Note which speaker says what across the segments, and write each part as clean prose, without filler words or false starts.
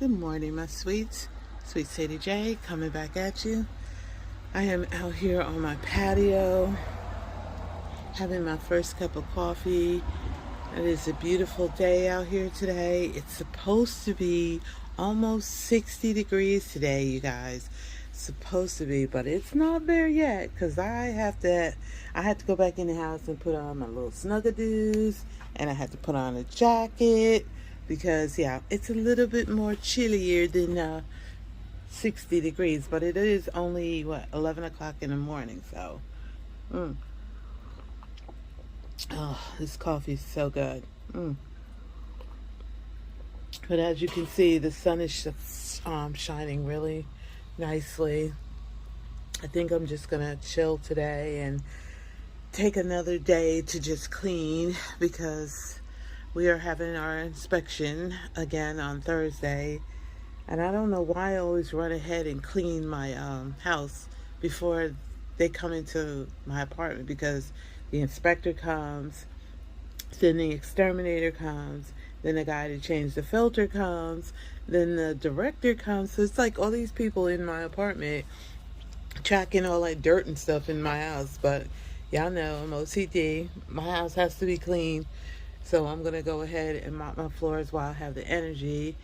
Speaker 1: Good morning, my sweets. Sweet Sadie J coming back at you. I am out here on my patio having my first cup of coffee. It is a beautiful day out here today. It's supposed to be almost 60 degrees today, you guys. It's supposed to be, but it's not there yet because I had to go back in the house and put on my little snuggadoos, and I had to put on a jacket because, yeah, it's a little bit more chillier than 60 degrees, but it is only, 11 o'clock in the morning, so. Mm. Oh, this coffee is so good. Mm. But as you can see, the sun is shining really nicely. I think I'm just gonna chill today and take another day to just clean because we are having our inspection again on Thursday. And I don't know why I always run ahead and clean my house before they come into my apartment, because the inspector comes, then the exterminator comes, then the guy to change the filter comes, then the director comes. So it's like all these people in my apartment tracking all that dirt and stuff in my house. But y'all know I'm OCD. My house has to be clean. So I'm going to go ahead and mop my floors while I have the energy.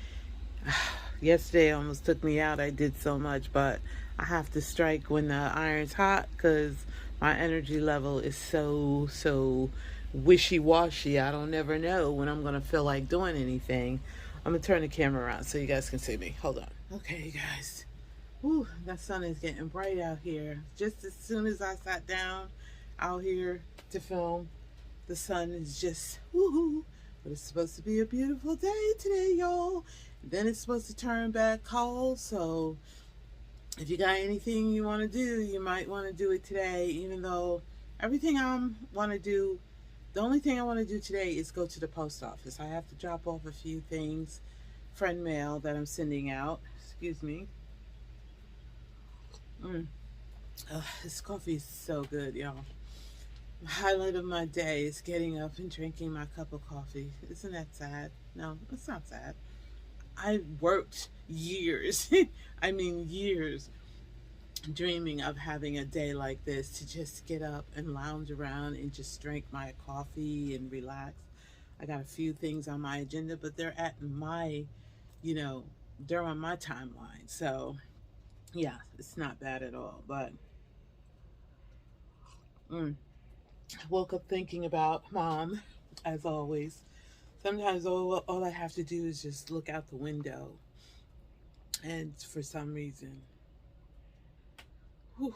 Speaker 1: Yesterday almost took me out. I did so much, but I have to strike when the iron's hot because my energy level is so wishy-washy. I don't never know when I'm going to feel like doing anything. I'm going to turn the camera around so you guys can see me. Hold on. Okay, you guys. Whew, that sun is getting bright out here. Just as soon as I sat down out here to film, the sun is just woohoo. But it's supposed to be a beautiful day today, y'all. Then it's supposed to turn back cold, so if you got anything you want to do, you might want to do it today, even though everything I want to do, the only thing I want to do today is go to the post office. I have to drop off a few things, friend mail that I'm sending out. Excuse me. Mm. This coffee is so good, y'all. The highlight of my day is getting up and drinking my cup of coffee. Isn't that sad? No, it's not sad. I worked years, I mean years, dreaming of having a day like this to just get up and lounge around and just drink my coffee and relax. I got a few things on my agenda, but they're at my, you know, they're on my timeline. So, yeah, it's not bad at all. But I woke up thinking about mom, as always. Sometimes all I have to do is just look out the window, and for some reason, whew,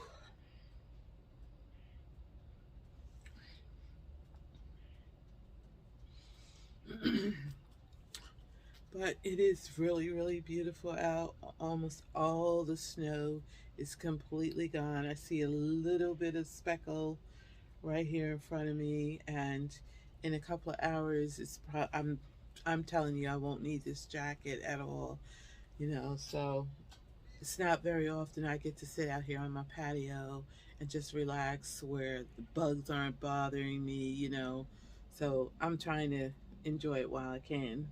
Speaker 1: but it is really beautiful out. Almost all the snow is completely gone. I see a little bit of speckle right here in front of me, and in a couple of hours, I'm telling you, I won't need this jacket at all. So it's not very often I get to sit out here on my patio and just relax where the bugs aren't bothering me. So I'm trying to enjoy it while I can.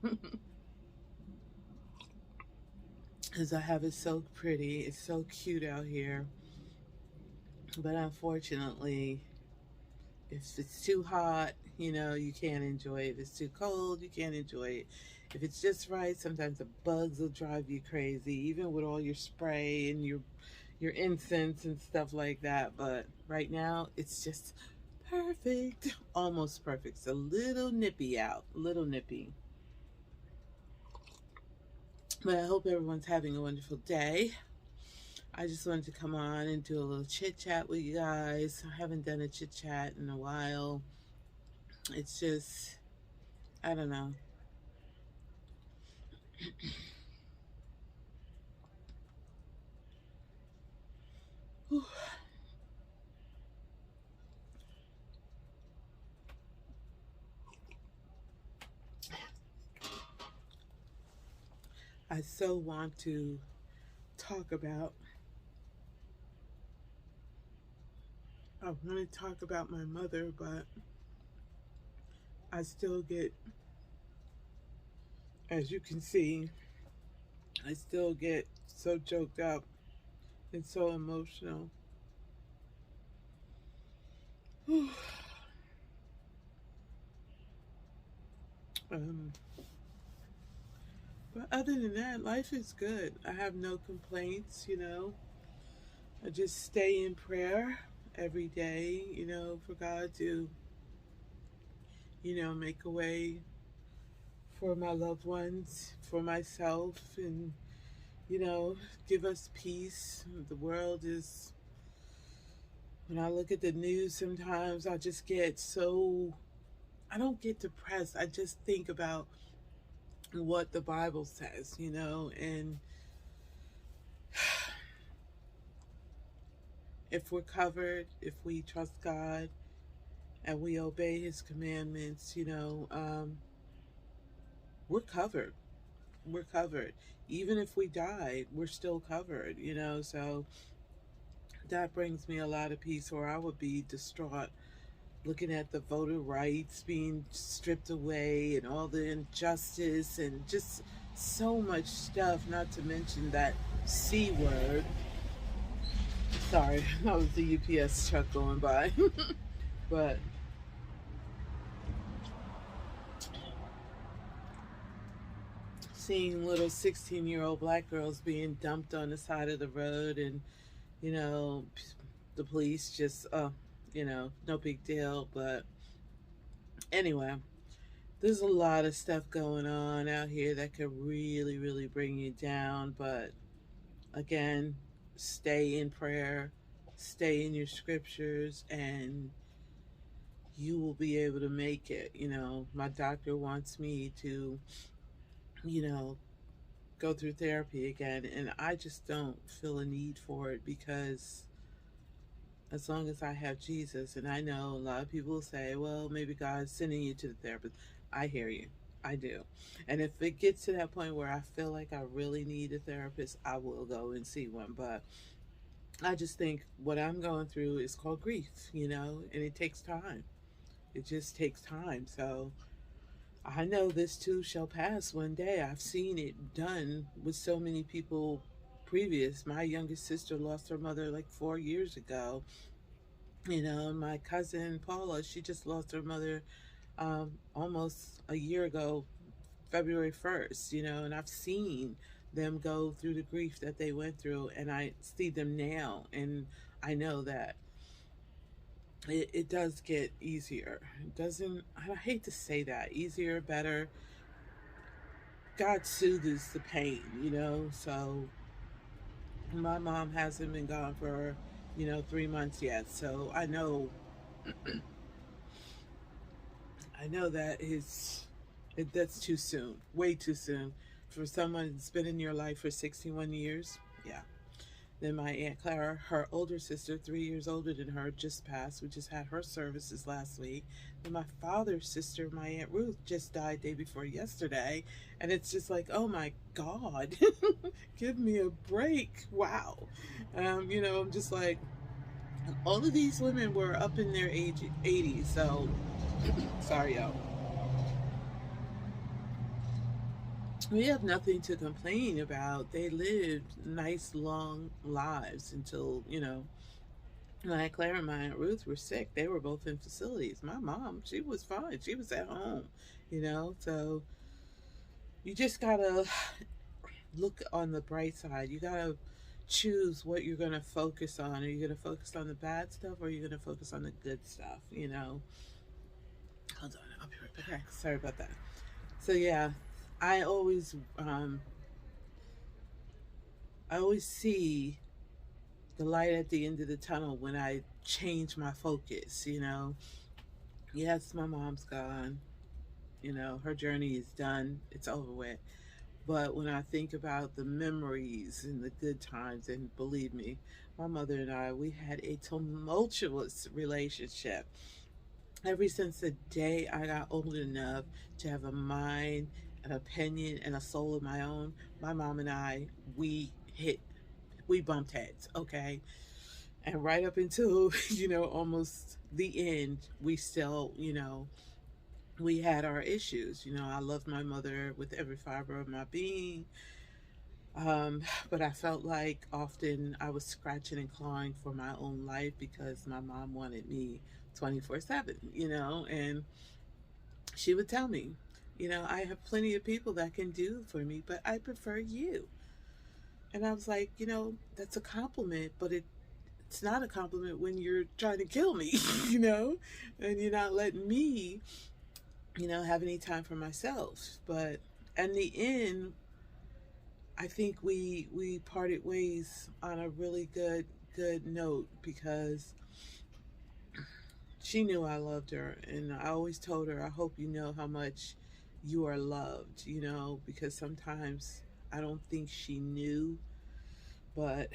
Speaker 1: Because I have it so pretty. It's so cute out here. But unfortunately, if it's too hot, you can't enjoy it. If it's too cold, you can't enjoy it. If it's just right, sometimes the bugs will drive you crazy, even with all your spray and your incense and stuff like that. But right now, it's just perfect. Almost perfect. It's a little nippy out. A little nippy. But I hope everyone's having a wonderful day. I just wanted to come on and do a little chit chat with you guys. I haven't done a chit chat in a while. It's just, I don't know. I so want to talk about, I want to talk about my mother, but I still get, as you can see, I still get so choked up and so emotional. um, but other than that, life is good. I have no complaints, you know. I just stay in prayer every day, you know, for God to, you know, make a way for my loved ones, for myself, and, you know, give us peace. The world is, when I look at the news, sometimes I just get so, I don't get depressed. I just think about what the Bible says, you know, and if we're covered, if we trust God and we obey His commandments, you know, we're covered. We're covered. Even if we died, we're still covered, you know, so that brings me a lot of peace, or I would be distraught looking at the voter rights being stripped away and all the injustice and just so much stuff, not to mention that C word. Sorry, that was the UPS truck going by. But seeing little 16-year-old black girls being dumped on the side of the road, and, you know, the police just, you know, no big deal. But anyway, there's a lot of stuff going on out here that could really, really bring you down. But again, stay in prayer, stay in your scriptures, and you will be able to make it. You know, my doctor wants me to, you know, go through therapy again, and I just don't feel a need for it, because as long as I have Jesus, and I know a lot of people say, well, maybe God's sending you to the therapist. I hear you. I do. And if it gets to that point where I feel like I really need a therapist, I will go and see one. But I just think what I'm going through is called grief, you know, and it takes time. It just takes time. So I know this too shall pass one day. I've seen it done with so many people previous. My youngest sister lost her mother like 4 years ago. You know, my cousin Paula, she just lost her mother almost a year ago, February 1st, you know, and I've seen them go through the grief that they went through, and I see them now, and I know that it does get easier. It doesn't, I hate to say that, easier, better. God soothes the pain, you know, so my mom hasn't been gone for, you know, 3 months yet, so I know that that's too soon, way too soon for someone that's been in your life for 61 years. Yeah. Then my Aunt Clara, her older sister, 3 years older than her, just passed. We just had her services last week. Then my father's sister, my Aunt Ruth, just died day before yesterday. And it's just like, oh my God, give me a break. Wow. You know, I'm just like, all of these women were up in their age 80s. So, sorry, y'all. We have nothing to complain about. They lived nice, long lives until, you know, my Claire and my Aunt Ruth were sick. They were both in facilities. My mom, she was fine. She was at home, you know. So you just gotta look on the bright side. You gotta choose what you're gonna focus on. Are you gonna focus on the bad stuff, or are you gonna focus on the good stuff? You know. Hold on, I'll be right back. Okay, sorry about that. So yeah, I always, I always see the light at the end of the tunnel when I change my focus. You know, yes, my mom's gone. You know, her journey is done. It's over with. But when I think about the memories and the good times, and believe me, my mother and I, we had a tumultuous relationship. Ever since the day I got old enough to have a mind, an opinion, and a soul of my own, my mom and I, we bumped heads, okay? And right up until, you know, almost the end, we still, you know, we had our issues. You know, I loved my mother with every fiber of my being. But I felt like often I was scratching and clawing for my own life because my mom wanted me 24/7, and she would tell me, I have plenty of people that can do for me, but I prefer you. And I was like, that's a compliment, but it's not a compliment when you're trying to kill me, and you're not letting me, have any time for myself. But in the end, I think we parted ways on a really good note because she knew I loved her, and I always told her, I hope you know how much you are loved, because sometimes I don't think she knew, but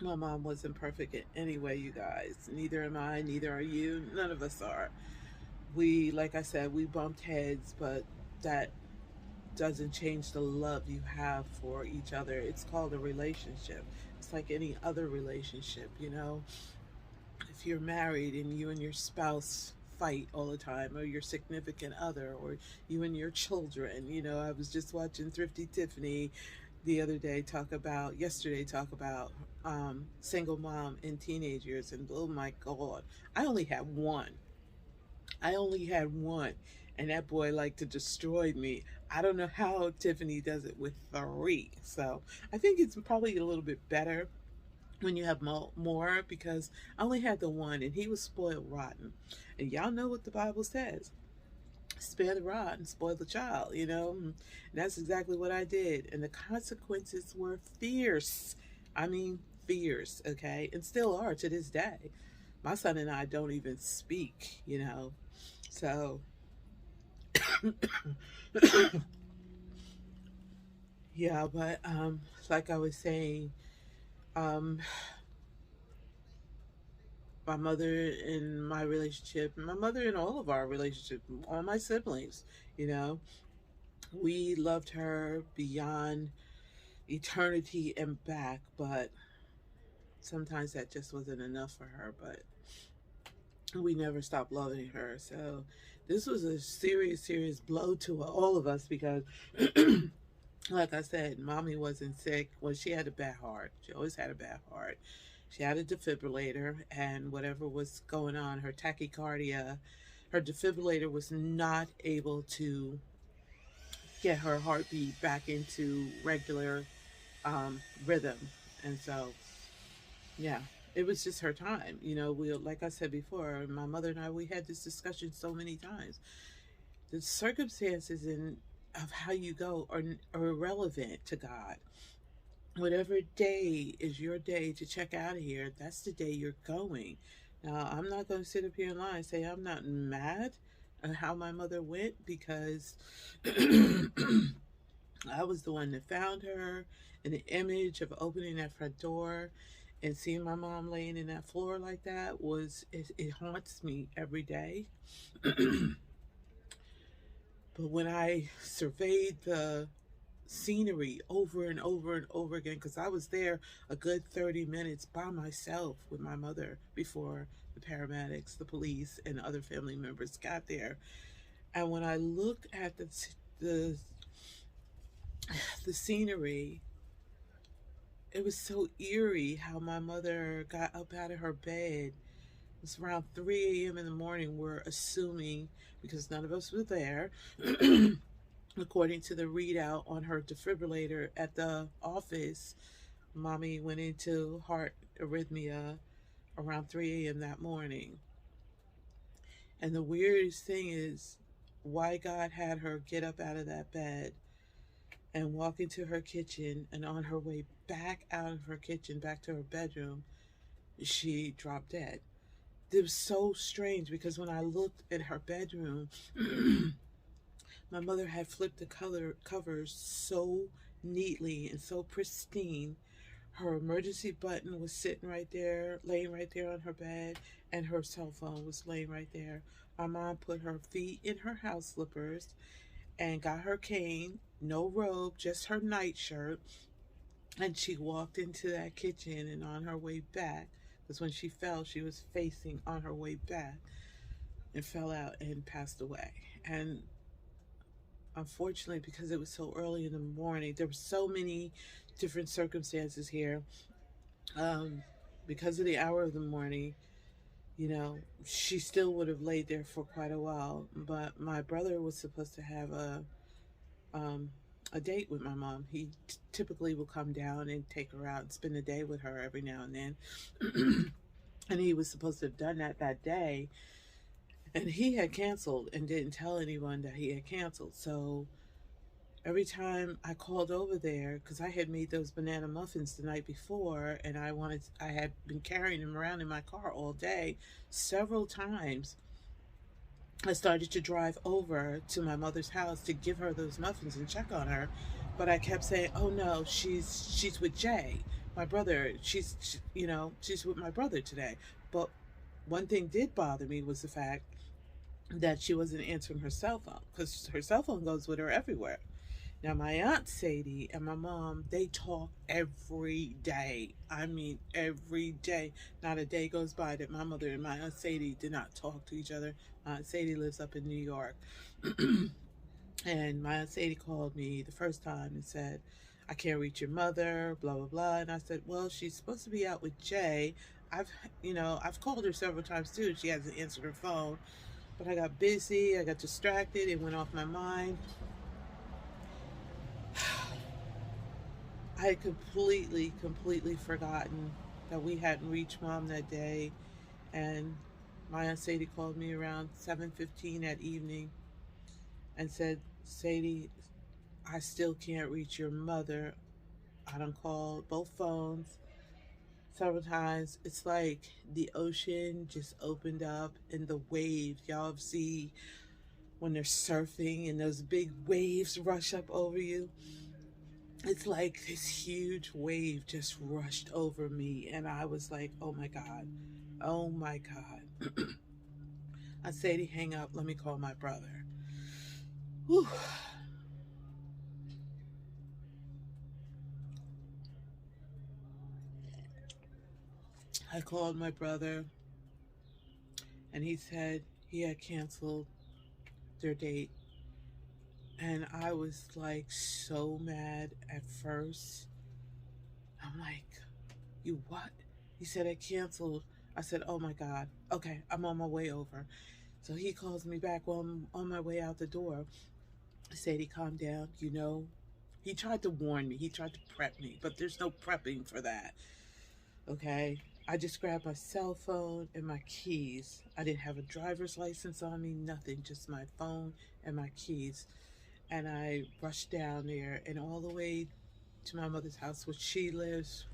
Speaker 1: my mom wasn't perfect in any way, you guys. Neither am I, neither are you. None of us are. Like I said, we bumped heads, but that doesn't change the love you have for each other. It's called a relationship. It's like any other relationship. If you're married and you and your spouse fight all the time, or your significant other, or you and your children. I was just watching Thrifty Tiffany the other day yesterday talk about single mom and teenagers, and oh my God, I only had one. I only had one, and that boy liked to destroy me. I don't know how Tiffany does it with three. So I think it's probably a little bit better when you have more, because I only had the one, and he was spoiled rotten. And y'all know what the Bible says: spare the rod and spoil the child. And that's exactly what I did. And the consequences were fierce. I mean, fierce, okay? And still are to this day. My son and I don't even speak. So, yeah, but like I was saying, um, my mother and my relationship, my mother and all of our relationships, all my siblings, you know, we loved her beyond eternity and back, but sometimes that just wasn't enough for her. But we never stopped loving her. So this was a serious blow to all of us because, like I said, mommy wasn't sick. Well, she had a bad heart. She always had a bad heart. She had a defibrillator, and whatever was going on, her tachycardia, her defibrillator was not able to get her heartbeat back into regular rhythm. And so, yeah, it was just her time. Like I said before, my mother and I, we had this discussion so many times. The circumstances of how you go are irrelevant to God. Whatever day is your day to check out of here, that's the day you're going. Now, I'm not going to sit up here and lie and say I'm not mad at how my mother went, because I was the one that found her, and the image of opening that front door and seeing my mom laying in that floor like that it haunts me every day. But when I surveyed the scenery over and over and over again, because I was there a good 30 minutes by myself with my mother before the paramedics, the police, and other family members got there. And when I looked at the scenery, it was so eerie how my mother got up out of her bed. It was around 3 a.m. in the morning, we're assuming, because none of us were there. According to the readout on her defibrillator at the office, mommy went into heart arrhythmia around 3 a.m. that morning. And the weirdest thing is why God had her get up out of that bed and walk into her kitchen, and on her way back out of her kitchen, back to her bedroom, she dropped dead. It was so strange because when I looked at her bedroom, my mother had flipped the covers so neatly and so pristine. Her emergency button was sitting right there, laying right there on her bed, and her cell phone was laying right there. My mom put her feet in her house slippers and got her cane, no robe, just her nightshirt, and she walked into that kitchen, and on her way back, because when she fell, she was facing on her way back and fell out and passed away. And unfortunately, because it was so early in the morning, there were so many different circumstances here. Um, because of the hour of the morning, you know, she still would have laid there for quite a while. But my brother was supposed to have um, a date with my mom. He typically will come down and take her out and spend a day with her every now and then. And he was supposed to have done that day, and he had canceled and didn't tell anyone that he had canceled. So every time I called over there, because I had made those banana muffins the night before, and I had been carrying them around in my car all day, several times I started to drive over to my mother's house to give her those muffins and check on her, but I kept saying, "Oh no, she's with Jay, my brother. She's with my brother today." But one thing did bother me was the fact that she wasn't answering her cell phone, because her cell phone goes with her everywhere. Now, my Aunt Sadie and my mom, they talk every day. I mean, every day. Not a day goes by that my mother and my Aunt Sadie did not talk to each other. My Aunt Sadie lives up in New York. And my Aunt Sadie called me the first time and said, "I can't reach your mother, blah, blah, blah." And I said, "Well, she's supposed to be out with Jay. I've, I've called her several times too. She hasn't answered her phone. But I got busy, I got distracted, it went off my mind." I had completely forgotten that we hadn't reached mom that day. And my Aunt Sadie called me around 7:15 that evening and said, "Sadie, I still can't reach your mother. I done called both phones several times. It's like the ocean just opened up and the waves, y'all see when they're surfing and those big waves rush up over you. It's like this huge wave just rushed over me, and I was like, oh my God, oh my God." I said, "Hang up, let me call my brother." Whew. I called my brother, and he said he had canceled their date. And I was like so mad at first. I'm like, "You what?" He said, "I canceled." I said, "Oh my God. Okay, I'm on my way over." So he calls me back while I'm on my way out the door. I said, "He calmed down. He tried to warn me. He tried to prep me, but there's no prepping for that. Okay." I just grabbed my cell phone and my keys. I didn't have a driver's license on me, nothing, just my phone and my keys. And I rushed down there and all the way to my mother's house, which she lives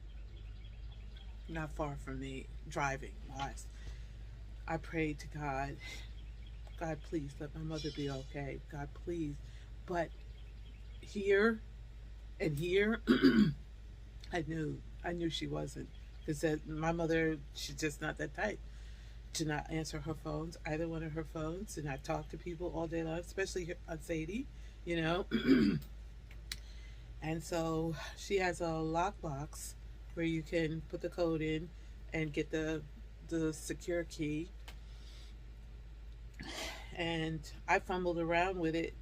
Speaker 1: not far from me, driving wise. I prayed to God, "God, please let my mother be okay. God, please." But here and here, I knew she wasn't, because my mother, she's just not that type to not answer her phones, either one of her phones, and I talk to people all day long, especially on Sadie, you know. And so she has a lockbox where you can put the code in and get the secure key. And I fumbled around with it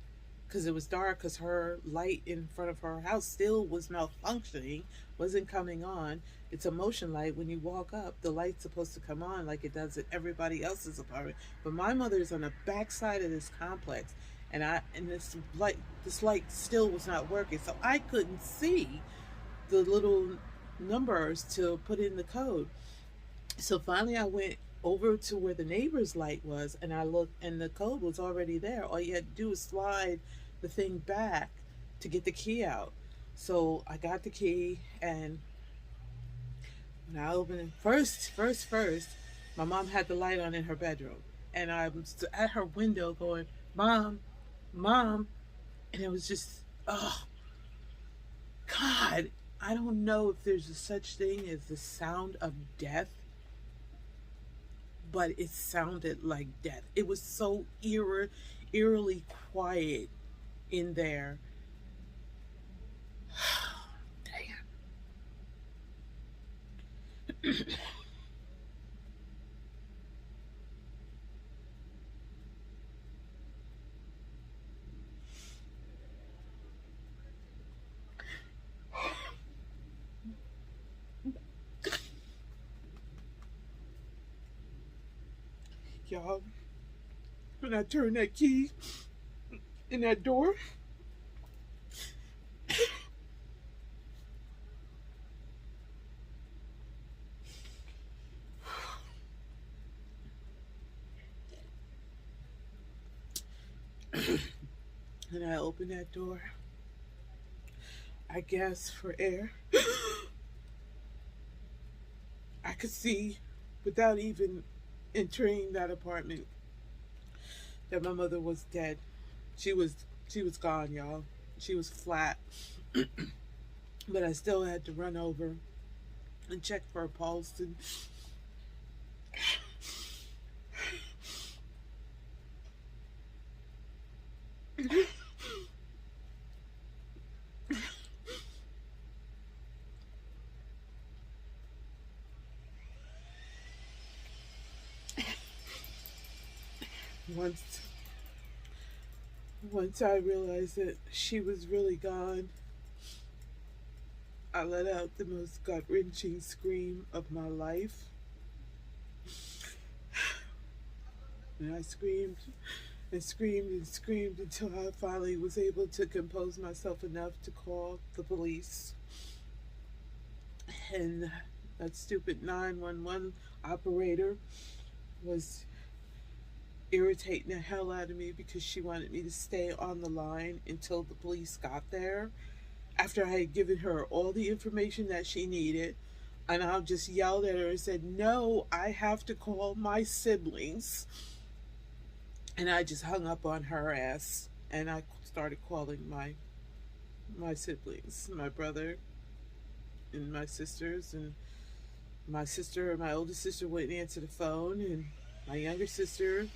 Speaker 1: because it was dark, because her light in front of her house still was malfunctioning, wasn't coming on. It's a motion light. When you walk up, the light's supposed to come on like it does at everybody else's apartment. But my mother's on the back side of this complex, and this light still was not working. So I couldn't see the little numbers to put in the code. So finally I went over to where the neighbor's light was, and I looked, and the code was already there. All you had to do was slide the thing back to get the key out. So I got the key, and when I opened it, first, my mom had the light on in her bedroom, and I'm at her window going, "Mom, Mom," and it was just, oh God, I don't know if there's a such thing as the sound of death, but it sounded like death. It was so eerily quiet in there. y'all, when I turned that key in that door, and I opened that door, I gasped for air. I could see, without even entering that apartment, that my mother was dead. She was she was gone, y'all. She was flat. But I still had to run over and check for a pulse. And once once I realized that she was really gone, I let out the most gut wrenching scream of my life. And I screamed and screamed and screamed until I finally was able to compose myself enough to call the police. And that stupid 911 operator was irritating the hell out of me because she wanted me to stay on the line until the police got there after I had given her all the information that she needed. And I just yelled at her and said, "No, I have to call my siblings." And I just hung up on her ass and I started calling my siblings, my brother and my sisters. And my oldest sister wouldn't answer the phone, and my younger sister,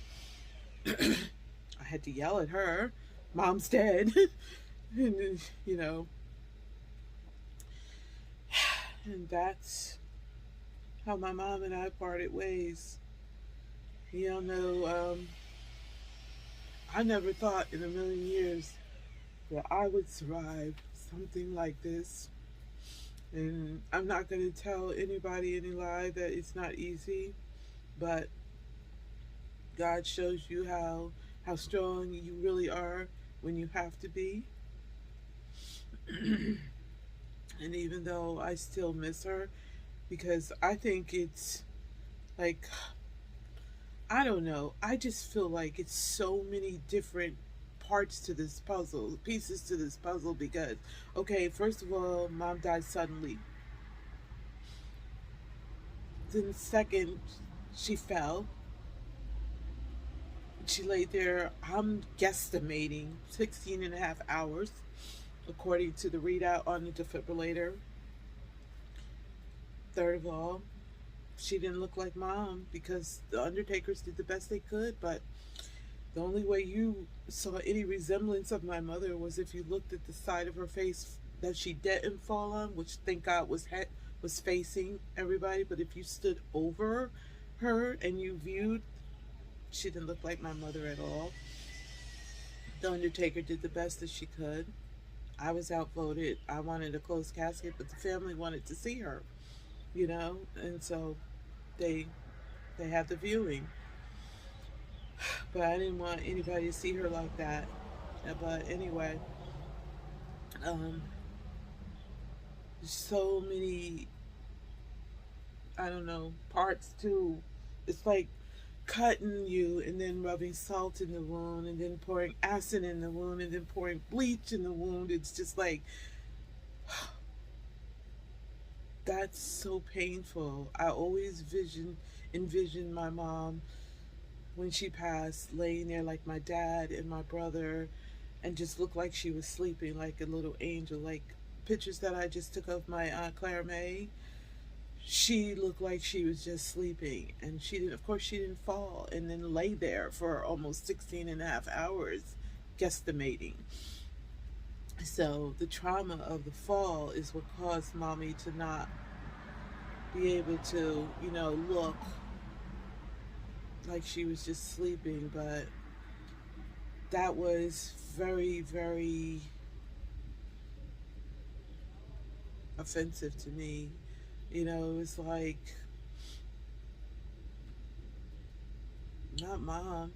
Speaker 1: I had to yell at her, "Mom's dead." And you know, and that's how my mom and I parted ways. You know, I never thought in a million years that I would survive something like this. And I'm not going to tell anybody any lie that it's not easy, but God shows you how strong you really are when you have to be. And even though I still miss her, because I think it's like, I don't know, I just feel like it's so many different parts to this puzzle, pieces to this puzzle. Because, okay, first of all, mom died suddenly. Then second, she fell. She laid there, I'm guesstimating 16 and a half hours, according to the readout on the defibrillator. Third of all, she didn't look like mom because the undertakers did the best they could, but the only way you saw any resemblance of my mother was if you looked at the side of her face that she didn't fall on, which thank God was facing everybody. But if you stood over her and you viewed, she didn't look like my mother at all. The undertaker did the best that she could. I was outvoted. I wanted a closed casket, but the family wanted to see her, and so they they had the viewing. But I didn't want anybody to see her like that. But anyway, um, so many, I don't know, parts too. It's like cutting you and then rubbing salt in the wound and then pouring acid in the wound and then pouring bleach in the wound. It's just like, that's so painful. I always envision my mom when she passed, laying there like my dad and my brother, and just looked like she was sleeping like a little angel. Like pictures that I just took of my Aunt Claire May, she looked like she was just sleeping. And she didn't, of course, she didn't fall and then lay there for almost 16 and a half hours, guesstimating. So the trauma of the fall is what caused mommy to not be able to, look like she was just sleeping. But that was very, very offensive to me. It was like, not mom,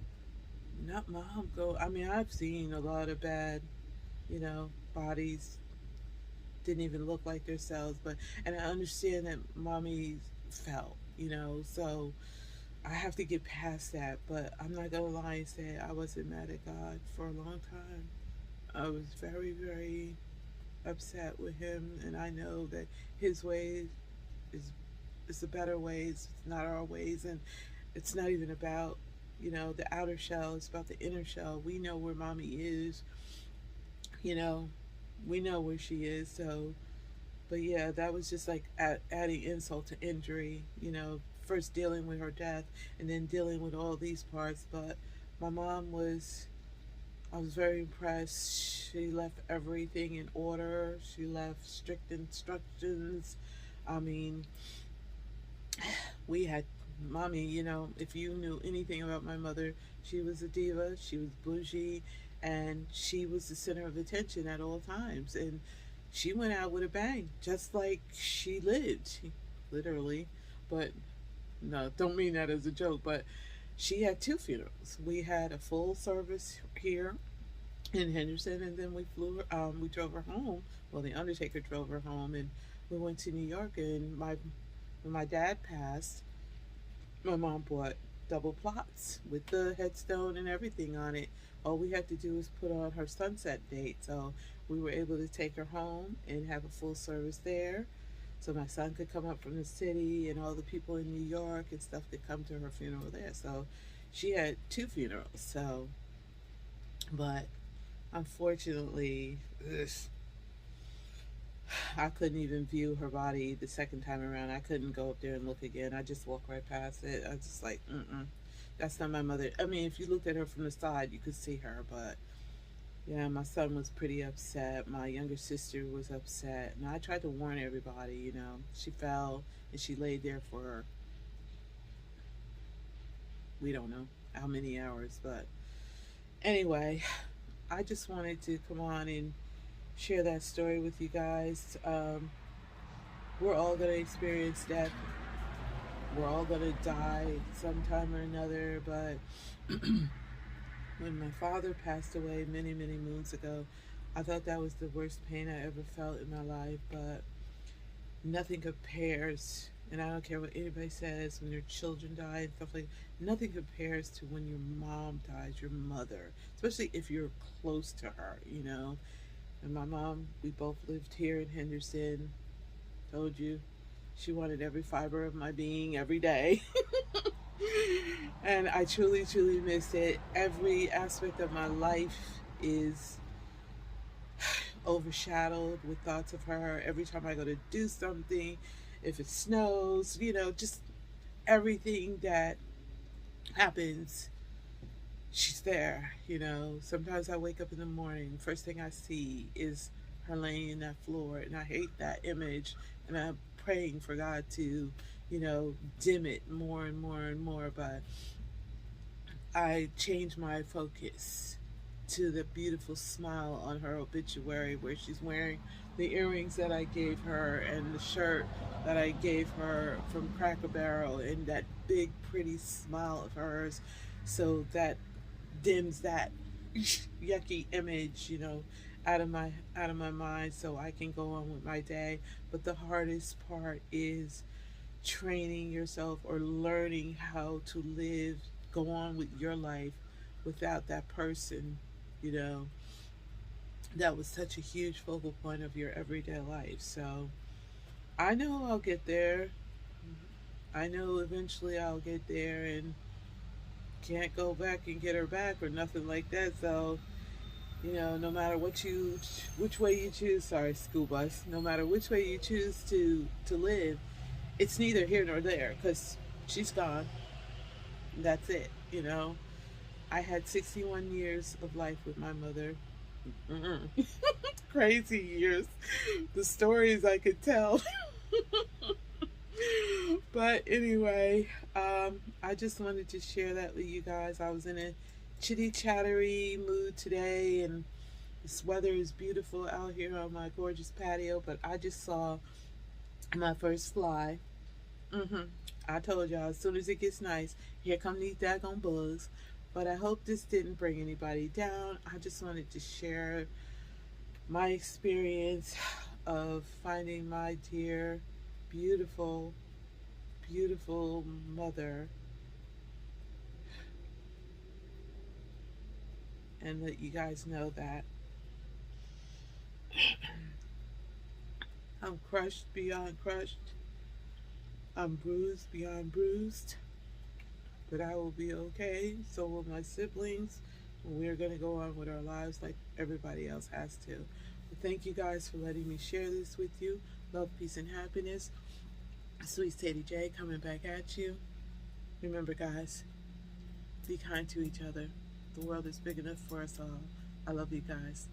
Speaker 1: not mom. Go. I mean, I've seen a lot of bad, bodies didn't even look like themselves. But and I understand that mommy felt, so I have to get past that. But I'm not gonna lie and say I wasn't mad at God for a long time. I was very, very upset with him, and I know that his ways is the better ways. It's not our ways, and it's not even about the outer shell. It's about the inner shell. We know where mommy is. You know, we know where she is. So, but yeah, that was just like adding insult to injury. First dealing with her death, and then dealing with all these parts. But my mom was. I was very impressed. She left everything in order. She left strict instructions. I mean, we had mommy, if you knew anything about my mother, she was a diva, she was bougie, and she was the center of attention at all times. And she went out with a bang, just like she lived, literally. But no, don't mean that as a joke, but she had two funerals. We had a full service here in Henderson, and then we drove her home. Well, the undertaker drove her home, and we went to New York. And when my dad passed, my mom bought double plots with the headstone and everything on it. All we had to do was put on her sunset date. So we were able to take her home and have a full service there. So my son could come up from the city, and all the people in New York and stuff could come to her funeral there. So she had two funerals. So, but unfortunately, I couldn't even view her body the second time around. I couldn't go up there and look again. I just walked right past it. I was just like, that's not my mother. I mean, if you looked at her from the side, you could see her, but yeah, my son was pretty upset. My younger sister was upset, and I tried to warn everybody. She fell and she laid there for we don't know how many hours, but anyway, I just wanted to come on and share that story with you guys. We're all going to experience death. We're all going to die sometime or another. But when my father passed away many, many moons ago, I thought that was the worst pain I ever felt in my life. But nothing compares, and I don't care what anybody says, when your children die and stuff like that, nothing compares to when your mom dies, your mother, especially if you're close to her. And my mom, we both lived here in Henderson. Told you, she wanted every fiber of my being every day. And I truly, truly miss it. Every aspect of my life is overshadowed with thoughts of her. Every time I go to do something, if it snows, just everything that happens, she's there. Sometimes I wake up in the morning, first thing I see is her laying in that floor, and I hate that image, and I'm praying for God to, dim it more and more and more. But I change my focus to the beautiful smile on her obituary, where she's wearing the earrings that I gave her and the shirt that I gave her from Cracker Barrel, and that big pretty smile of hers. So that dims that yucky image, out of my mind, so I can go on with my day. But the hardest part is training yourself or learning how to live, go on with your life without that person, you know, that was such a huge focal point of your everyday life. So I know I'll get there. I know eventually I'll get there, and can't go back and get her back or nothing like that. So, no matter which way you choose, sorry, school bus, no matter which way you choose to live, it's neither here nor there, because she's gone. That's it. I had 61 years of life with my mother. Crazy years. The stories I could tell. But anyway, I just wanted to share that with you guys. I was in a chitty chattery mood today, and this weather is beautiful out here on my gorgeous patio. But I just saw my first fly, I told y'all, as soon as it gets nice, here come these daggone bugs. But I hope this didn't bring anybody down. I just wanted to share my experience of finding my dear, beautiful, beautiful mother, and let you guys know that I'm crushed beyond crushed. I'm bruised beyond bruised. But I will be okay. So will my siblings. We're going to go on with our lives like everybody else has to. But thank you guys for letting me share this with you. Love, peace, and happiness. Sweet Sadie J coming back at you. Remember, guys, be kind to each other. The world is big enough for us all. I love you guys.